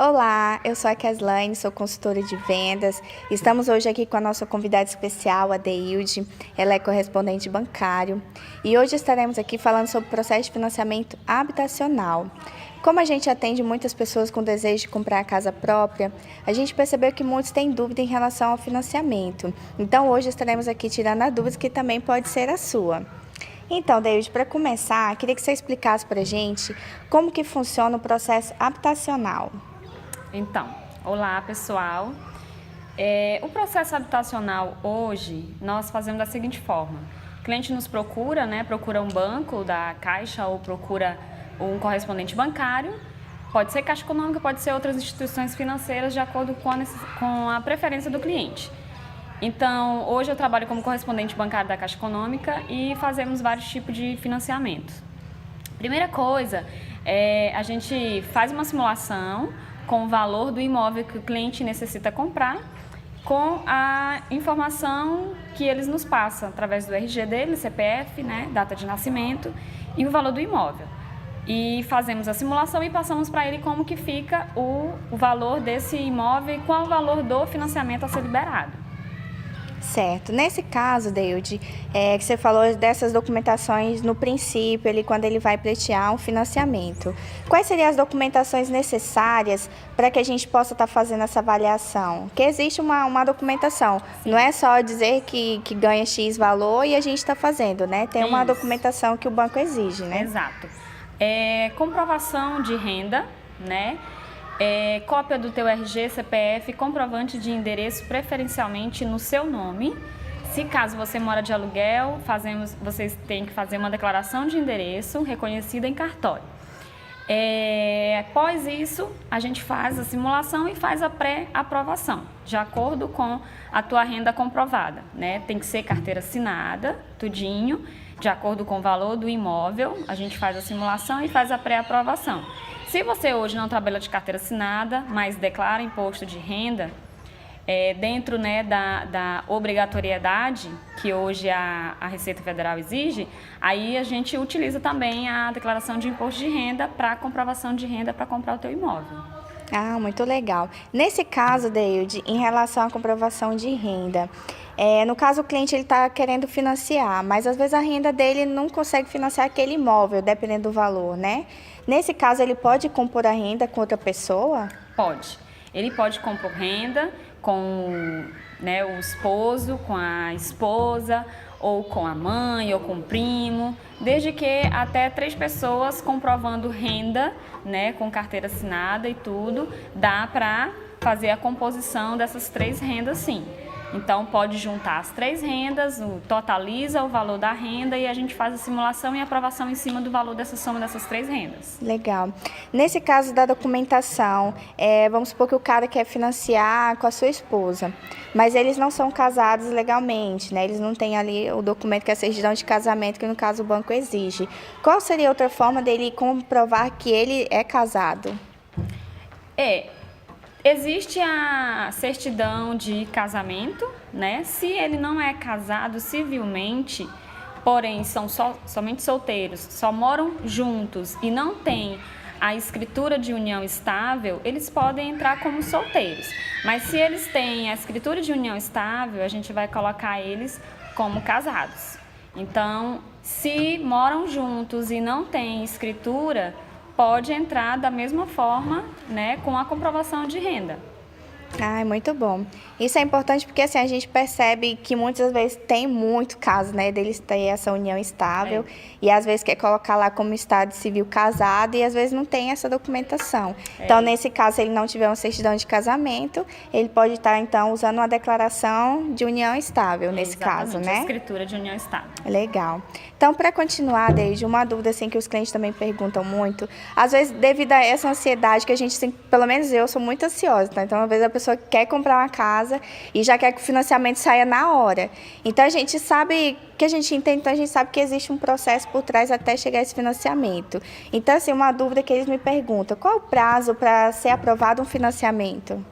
Olá, eu sou a Keslane, sou consultora de vendas. Estamos hoje aqui com a nossa convidada especial, a Deilde. Ela é correspondente bancário. E hoje estaremos aqui falando sobre o processo de financiamento habitacional. Como a gente atende muitas pessoas com desejo de comprar a casa própria, a gente percebeu que muitos têm dúvida em relação ao financiamento. Então hoje estaremos aqui tirando a dúvida que também pode ser a sua. Então, Deilde, para começar, queria que você explicasse para a gente como que funciona o processo habitacional. Então, olá pessoal. O processo habitacional hoje nós fazemos da seguinte forma: o cliente nos procura, procura um banco da Caixa ou procura um correspondente bancário, pode ser Caixa Econômica, pode ser outras instituições financeiras de acordo com a preferência do cliente. Então, hoje eu trabalho como correspondente bancário da Caixa Econômica e fazemos vários tipos de financiamentos. Primeira coisa, a gente faz uma simulação com o valor do imóvel que o cliente necessita comprar, com a informação que eles nos passam através do RG dele, CPF, data de nascimento e o valor do imóvel. E fazemos a simulação e passamos para ele como que fica o valor desse imóvel e qual o valor do financiamento a ser liberado. Certo. Nesse caso, Deilde, que você falou dessas documentações no princípio, quando ele vai pleitear um financiamento. Quais seriam as documentações necessárias para que a gente possa estar fazendo essa avaliação? Porque existe uma documentação, Sim. Não é só dizer que ganha X valor e a gente está fazendo, né? Tem uma documentação que o banco exige, né? Exato. Comprovação de renda, cópia do teu RG, CPF, comprovante de endereço, preferencialmente no seu nome. Se caso você mora de aluguel, vocês têm que fazer uma declaração de endereço reconhecida em cartório. Após isso, a gente faz a simulação e faz a pré-aprovação, de acordo com a tua renda comprovada, Tem que ser carteira assinada, tudinho, de acordo com o valor do imóvel, a gente faz a simulação e faz a pré-aprovação. Se você hoje não trabalha de carteira assinada, mas declara imposto de renda, dentro da obrigatoriedade que hoje a Receita Federal exige, aí a gente utiliza também a declaração de imposto de renda para comprovação de renda para comprar o teu imóvel. Ah, muito legal. Nesse caso, Deilde, em relação à comprovação de renda, no caso o cliente está querendo financiar, mas às vezes a renda dele não consegue financiar aquele imóvel, dependendo do valor, né? Nesse caso, ele pode compor a renda com outra pessoa? Pode. Ele pode compor renda com o esposo, com a esposa, ou com a mãe, ou com o primo, desde que até 3 pessoas comprovando renda, com carteira assinada e tudo, dá para fazer a composição dessas 3 rendas, sim. Então, pode juntar as 3 rendas, totaliza o valor da renda e a gente faz a simulação e aprovação em cima do valor dessa soma dessas 3 rendas. Legal. Nesse caso da documentação, vamos supor que o cara quer financiar com a sua esposa, mas eles não são casados legalmente, Eles não têm ali o documento que é a certidão de casamento, que no caso o banco exige. Qual seria outra forma dele comprovar que ele é casado? Existe a certidão de casamento, Se ele não é casado civilmente, porém são somente solteiros, só moram juntos e não tem a escritura de união estável, eles podem entrar como solteiros. Mas se eles têm a escritura de união estável, a gente vai colocar eles como casados. Então, se moram juntos e não têm escritura, pode entrar da mesma forma, com a comprovação de renda. Ah, muito bom. Isso é importante porque assim, a gente percebe que muitas vezes tem muito caso, deles ter essa união estável e às vezes quer colocar lá como estado civil casado e às vezes não tem essa documentação. Então, nesse caso, se ele não tiver uma certidão de casamento, ele pode estar, então, usando uma declaração de união estável, nesse caso, a escritura de união estável. Legal. Então, para continuar, Deilde, uma dúvida assim, que os clientes também perguntam muito, às vezes devido a essa ansiedade que a gente tem, pelo menos eu sou muito ansiosa, Então, às vezes a pessoa quer comprar uma casa e já quer que o financiamento saia na hora. Então, a gente sabe que a gente entende, então a gente sabe que existe um processo por trás até chegar a esse financiamento. Então, assim, uma dúvida que eles me perguntam, qual o prazo para ser aprovado um financiamento?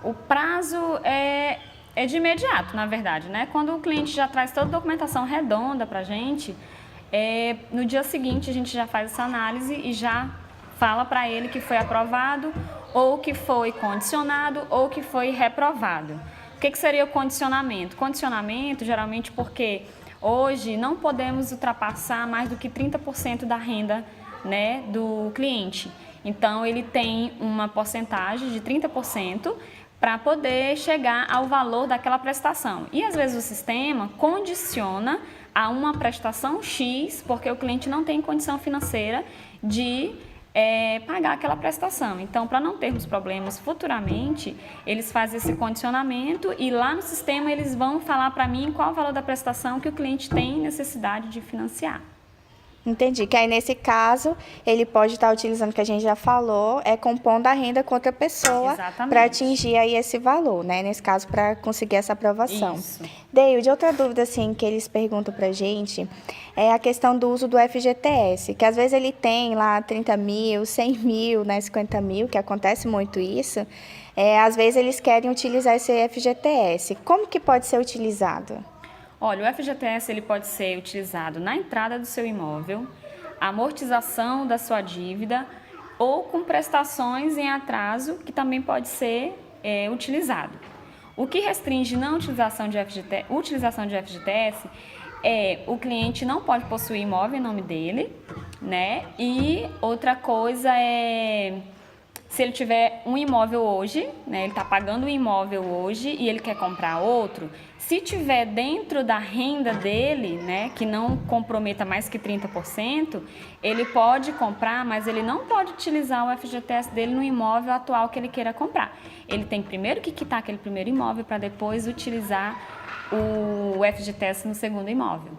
O prazo é de imediato, na verdade, Quando o cliente já traz toda a documentação redonda para a gente, no dia seguinte a gente já faz essa análise e já fala para ele que foi aprovado, ou que foi condicionado, ou que foi reprovado. O que seria o condicionamento? Condicionamento, geralmente, porque hoje não podemos ultrapassar mais do que 30% da renda, né, do cliente. Então, ele tem uma porcentagem de 30% para poder chegar ao valor daquela prestação. E, às vezes, o sistema condiciona a uma prestação X, porque o cliente não tem condição financeira de pagar aquela prestação. Então, para não termos problemas futuramente, eles fazem esse condicionamento e lá no sistema eles vão falar para mim qual o valor da prestação que o cliente tem necessidade de financiar. Entendi, que aí nesse caso ele pode estar utilizando, que a gente já falou, compondo a renda com outra pessoa para atingir aí esse valor, né? Nesse caso, para conseguir essa aprovação. Isso. Deilde, outra dúvida assim, que eles perguntam para a gente é a questão do uso do FGTS, que às vezes ele tem lá 30 mil, 100 mil, né, 50 mil, que acontece muito isso. Às vezes eles querem utilizar esse FGTS. Como que pode ser utilizado? Olha, o FGTS ele pode ser utilizado na entrada do seu imóvel, amortização da sua dívida ou com prestações em atraso, que também pode ser utilizado. O que restringe não utilização de FGTS é o cliente não pode possuir imóvel em nome dele, né? E outra coisa é se ele tiver um imóvel hoje, né, ele está pagando um imóvel hoje e ele quer comprar outro, se tiver dentro da renda dele, né, que não comprometa mais que 30%, ele pode comprar, mas ele não pode utilizar o FGTS dele no imóvel atual que ele queira comprar. Ele tem primeiro que quitar aquele primeiro imóvel para depois utilizar o FGTS no segundo imóvel.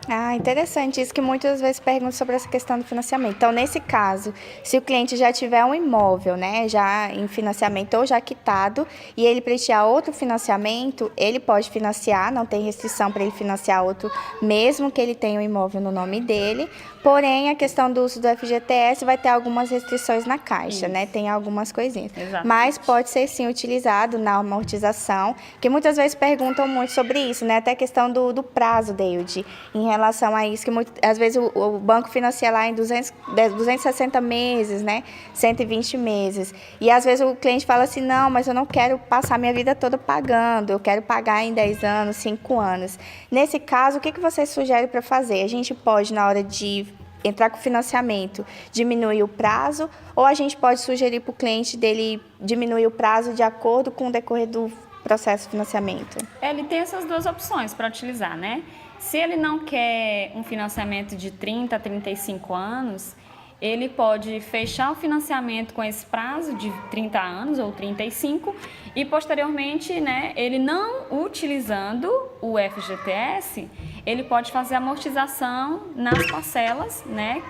Ah, interessante. Isso que muitas vezes perguntam sobre essa questão do financiamento. Então, nesse caso, se o cliente já tiver um imóvel, né, já em financiamento ou já quitado, e ele pleitear outro financiamento, ele pode financiar, não tem restrição para ele financiar outro, mesmo que ele tenha um imóvel no nome dele. Porém, a questão do uso do FGTS vai ter algumas restrições na Caixa, né? Tem algumas coisinhas. Exatamente. Mas pode ser sim utilizado na amortização, que muitas vezes perguntam muito sobre isso, né? Até a questão do prazo, Deilde, em relação a isso, que às vezes o banco financia lá em 260 meses, né? 120 meses. E às vezes o cliente fala assim, não, mas eu não quero passar minha vida toda pagando, eu quero pagar em 10 anos, 5 anos. Nesse caso, o que você sugere para fazer? A gente pode, na hora de entrar com financiamento, diminuir o prazo, ou a gente pode sugerir para o cliente dele diminuir o prazo de acordo com o decorrer do processo de financiamento? Ele tem essas duas opções para utilizar, né? Se ele não quer um financiamento de 30 a 35 anos, ele pode fechar o financiamento com esse prazo de 30 anos ou 35 e, posteriormente, né, ele não utilizando o FGTS, ele pode fazer amortização nas parcelas, né,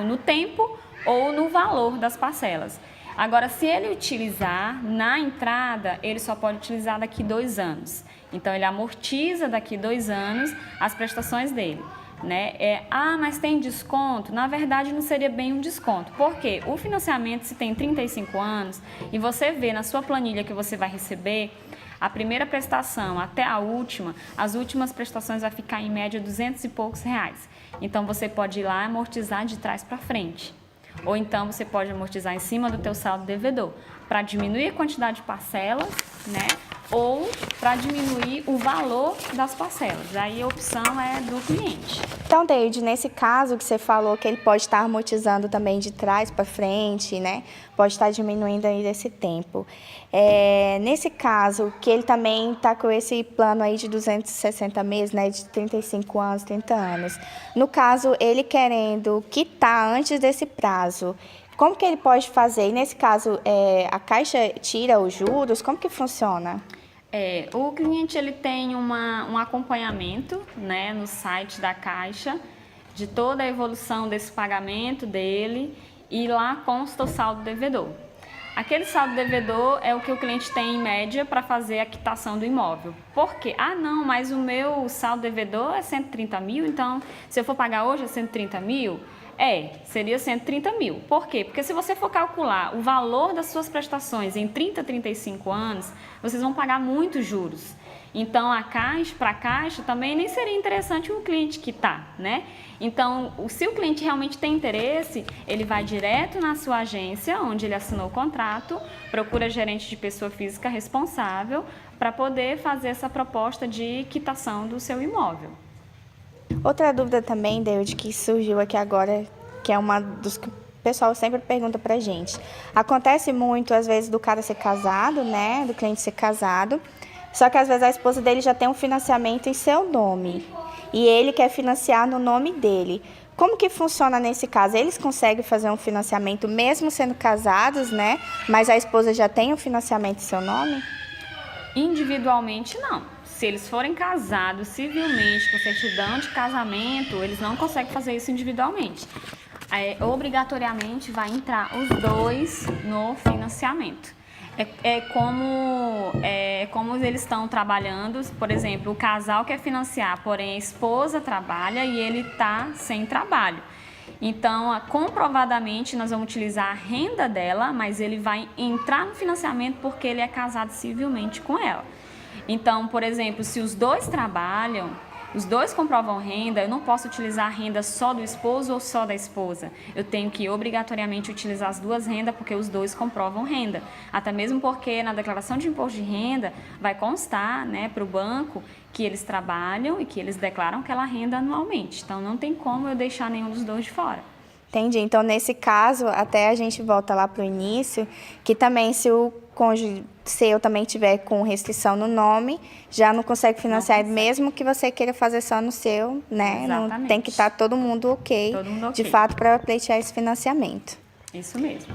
no tempo ou no valor das parcelas. Agora, se ele utilizar na entrada, ele só pode utilizar daqui 2 anos. Então, ele amortiza daqui 2 anos as prestações dele. Né? Mas tem desconto? Na verdade, não seria bem um desconto. Porque o financiamento, se tem 35 anos e você vê na sua planilha que você vai receber a primeira prestação até a última, as últimas prestações vai ficar em média 200 e poucos reais. Então, você pode ir lá e amortizar de trás para frente. Ou então, você pode amortizar em cima do teu saldo devedor para diminuir a quantidade de parcelas, né? Ou para diminuir o valor das parcelas. Aí a opção é do cliente. Então, Deilde, nesse caso que você falou que ele pode estar amortizando também de trás para frente, né? Pode estar diminuindo aí desse tempo. Nesse caso, que ele também está com esse plano aí de 260 meses, né? De 35 anos, 30 anos. No caso, ele querendo quitar antes desse prazo, como que ele pode fazer? E nesse caso, a Caixa tira os juros? Como que funciona? O cliente ele tem um acompanhamento, né, no site da Caixa de toda a evolução desse pagamento dele e lá consta o saldo devedor. Aquele saldo devedor é o que o cliente tem em média para fazer a quitação do imóvel. Por quê? Não, mas o meu saldo devedor é 130 mil, então se eu for pagar hoje é 130 mil? Seria 130 mil. Por quê? Porque se você for calcular o valor das suas prestações em 30 a 35 anos, vocês vão pagar muitos juros. Então, para a Caixa também nem seria interessante o cliente quitar, né? Então, se o cliente realmente tem interesse, ele vai direto na sua agência, onde ele assinou o contrato, procura gerente de pessoa física responsável para poder fazer essa proposta de quitação do seu imóvel. Outra dúvida também, Deilde, que surgiu aqui agora, que é uma dos que o pessoal sempre pergunta pra gente. Acontece muito, às vezes, do cara ser casado, né? Do cliente ser casado. Só que, às vezes, a esposa dele já tem um financiamento em seu nome. E ele quer financiar no nome dele. Como que funciona nesse caso? Eles conseguem fazer um financiamento mesmo sendo casados, né? Mas a esposa já tem um financiamento em seu nome? Individualmente, não. Se eles forem casados civilmente, com certidão de casamento, eles não conseguem fazer isso individualmente. Obrigatoriamente vai entrar os dois no financiamento. É como eles estão trabalhando, por exemplo, o casal quer financiar, porém a esposa trabalha e ele está sem trabalho. Então, comprovadamente, nós vamos utilizar a renda dela, mas ele vai entrar no financiamento porque ele é casado civilmente com ela. Então, por exemplo, se os dois trabalham, os dois comprovam renda, eu não posso utilizar a renda só do esposo ou só da esposa. Eu tenho que obrigatoriamente utilizar as duas rendas porque os dois comprovam renda. Até mesmo porque na declaração de imposto de renda vai constar, né, para o banco que eles trabalham e que eles declaram aquela renda anualmente. Então, não tem como eu deixar nenhum dos dois de fora. Entendi. Então, nesse caso, até a gente volta lá para o início, que também se o cônjuge seu também tiver com restrição no nome, já não consegue financiar, mesmo que você queira fazer só no seu, né? Exatamente. Não, tem que estar todo mundo ok, de fato, para pleitear esse financiamento. Isso mesmo.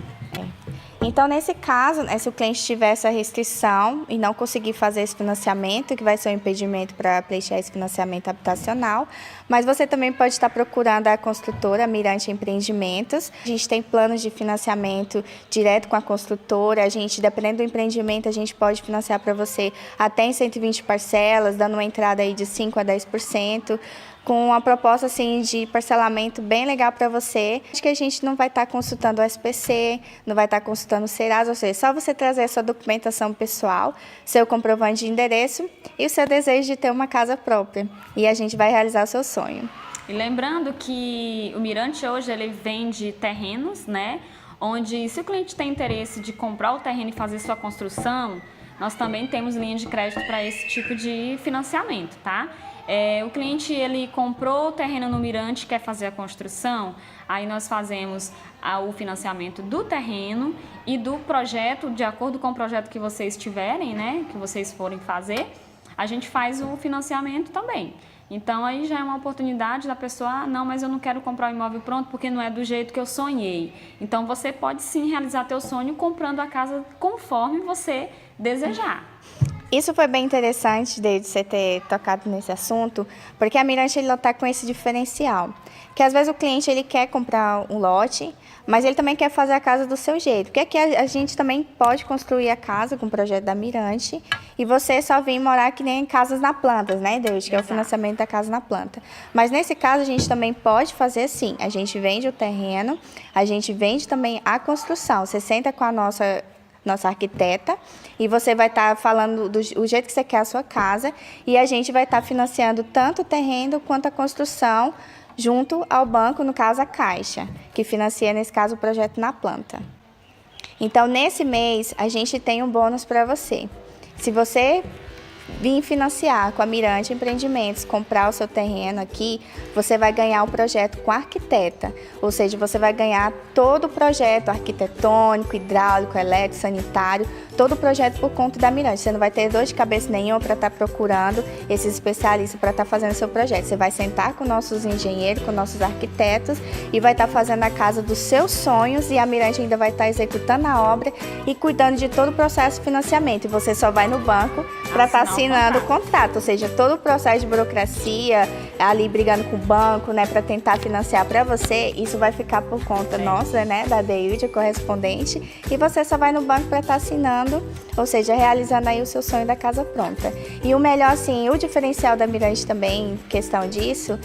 Então, nesse caso, né, se o cliente tiver essa restrição e não conseguir fazer esse financiamento, que vai ser um impedimento para pleitear esse financiamento habitacional, mas você também pode estar procurando a construtora Mirante Empreendimentos. A gente tem planos de financiamento direto com a construtora. A gente, dependendo do empreendimento, a gente pode financiar para você até em 120 parcelas, dando uma entrada aí de 5% a 10%. Com uma proposta assim, de parcelamento bem legal para você. Acho que a gente não vai estar consultando o SPC, não vai estar consultando o Serasa, ou seja, só você trazer a sua documentação pessoal, seu comprovante de endereço e o seu desejo de ter uma casa própria. E a gente vai realizar o seu sonho. E lembrando que o Mirante hoje ele vende terrenos, né? Onde se o cliente tem interesse de comprar o terreno e fazer sua construção, nós também temos linha de crédito para esse tipo de financiamento, tá? O cliente ele comprou o terreno no Mirante, quer fazer a construção, aí nós fazemos o financiamento do terreno e do projeto, de acordo com o projeto que vocês tiverem, né, que vocês forem fazer, a gente faz o financiamento também. Então, aí já é uma oportunidade da pessoa, não, mas eu não quero comprar o imóvel pronto porque não é do jeito que eu sonhei. Então, você pode sim realizar teu sonho comprando a casa conforme você desejar. Isso foi bem interessante de você ter tocado nesse assunto, porque a Mirante está com esse diferencial, que às vezes o cliente ele quer comprar um lote, mas ele também quer fazer a casa do seu jeito, porque aqui a gente também pode construir a casa com o projeto da Mirante e você só vir morar que nem em casas na planta, né, Deus? Que é o financiamento da casa na planta. Mas nesse caso a gente também pode fazer assim, a gente vende o terreno, a gente vende também a construção, você senta com a nossa arquiteta, e você vai estar falando do jeito que você quer a sua casa, e a gente vai estar financiando tanto o terreno quanto a construção, junto ao banco, no caso a Caixa, que financia, nesse caso, o projeto na planta. Então, nesse mês, a gente tem um bônus para você. Se você vir financiar com a Mirante Empreendimentos, comprar o seu terreno aqui, você vai ganhar o projeto com a arquiteta, ou seja, você vai ganhar todo o projeto arquitetônico, hidráulico, elétrico, sanitário, todo o projeto por conta da Mirante. Você não vai ter dor de cabeça nenhuma para estar procurando esses especialistas para estar fazendo seu projeto. Você vai sentar com nossos engenheiros, com nossos arquitetos e vai estar fazendo a casa dos seus sonhos, e a Mirante ainda vai estar executando a obra e cuidando de todo o processo de financiamento. E você só vai no banco para estar assinando o contrato, ou seja, todo o processo de burocracia, ali brigando com o banco, né, para tentar financiar para você, isso vai ficar por conta nossa, né, da Deilde, correspondente, e você só vai no banco para estar assinando, ou seja, realizando aí o seu sonho da casa pronta. E o melhor, assim, o diferencial da Mirante também, questão disso,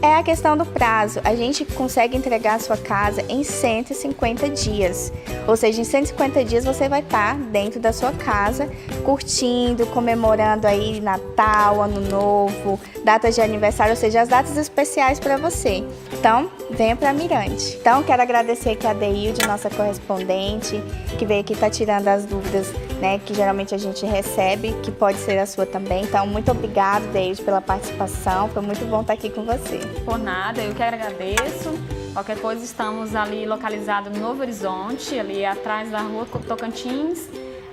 é a questão do prazo. A gente consegue entregar a sua casa em 150 dias. Ou seja, em 150 dias você vai estar dentro da sua casa, curtindo, comemorando aí Natal, Ano Novo, datas de aniversário, ou seja, as datas especiais para você. Então, venha para Mirante. Então, quero agradecer aqui a Deilde, nossa correspondente, que veio aqui estar tirando as dúvidas, né, que geralmente a gente recebe, que pode ser a sua também. Então, muito obrigada, Deilde, pela participação. Foi muito bom estar aqui com você. Por nada, eu que agradeço. Qualquer coisa, estamos ali localizados no Novo Horizonte, ali atrás da Rua Tocantins.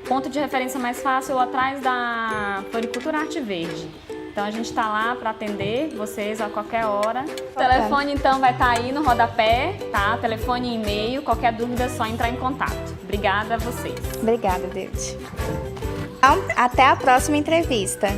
Ponto de referência mais fácil, atrás da Floricultura Arte Verde. Então a gente está lá para atender vocês a qualquer hora. O telefone então vai estar aí no rodapé, tá? Telefone e e-mail, qualquer dúvida é só entrar em contato. Obrigada a vocês. Obrigada, Deilde. Então, até a próxima entrevista.